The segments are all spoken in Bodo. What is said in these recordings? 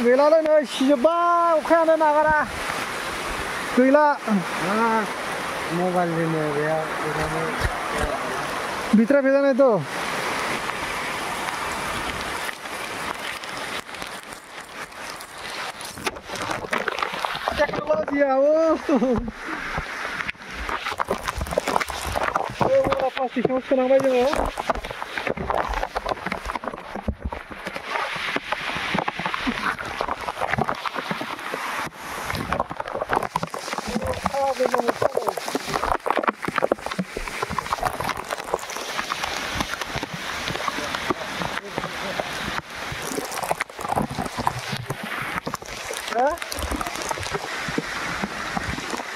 गैलालै नै सिजोब्बाय अखायानो नागारा गैला मबाइलजोंनो बेयाव भितरा भेजानाय तो टेक्नोलॉजी आओ प्लास्टिकआव सोनांबाय जोङो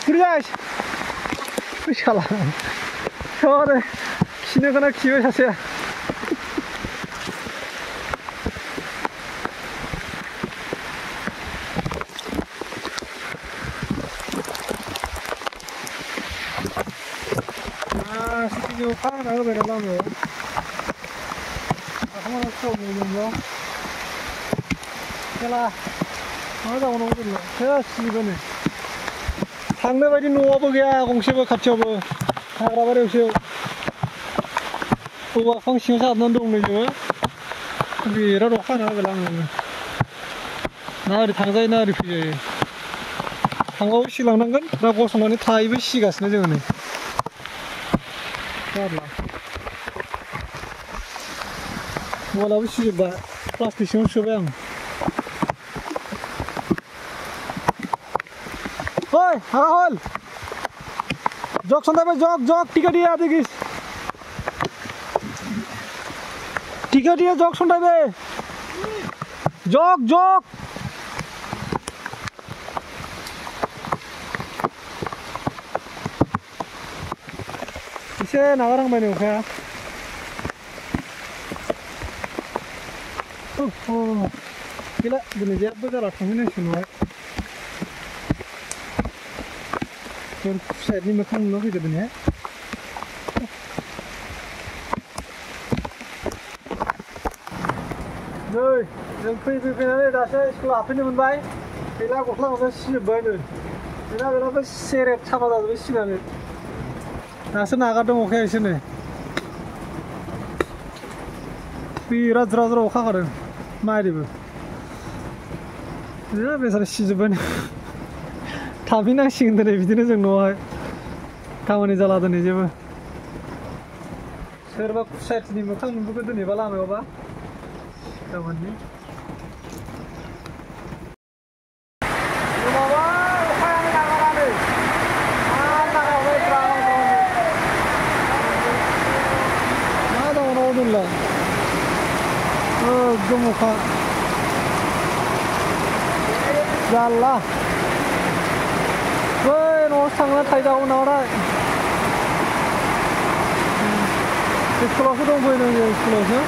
Kuryaş. İnşallah. Şöyle kişine kadar kiyo yaşa. Şimdi o kadar da böyle lan o. Ama çok mutluyum ya. Gel. Hadi onu oturla. Ya şimdi ne? थांनो बायदि न'आवबो गैया गंसेबो खाथियावबो हाग्राबारियावसो औवा बिफां सिङाव हाबनानै दं नै जोङो बिराद अखा हाना होगोन आङो ना ओरै थांजायो ना ओरै फैजायो थांबाबो सिलांनांगोन दा गसंनानै थायोबो सिगासिनो जोङो नै जारला मबाइलाबो सिजोब्बाय प्लास्टिक सिङाव सोबाय आं Oi, Rahul! Jog sonda be jog tiga dia digis. Tiga dia jog sonda be. Jog. Ise nagarang bani ukha. Gila, gini dia betul lah kami ni semua. Saya ni makan lagi tu ni. Noi, yang pergi ni dah saya sekolah apa ni menbai. Bila gosla mana siap ni. Bila apa seret sama dah tu siap ni. Nasi naga tu okey sini. Pira zra okey kan. Mari bu. Ni apa sah siap ni. थाफिनांसिगोन दिनै बिदिनो जों न'आवहाय खामानि जाला दिनै जेबो सोरबा खुसायथिनि मोखां नुबोगोन दिनैबा लामायावबा गाबोननि मा दावराव दोनला एकदम अखा जारला बै न'आव थांना थायदावो नामाथाय स्कुलावसो दंफैयो नों स्कुलावसो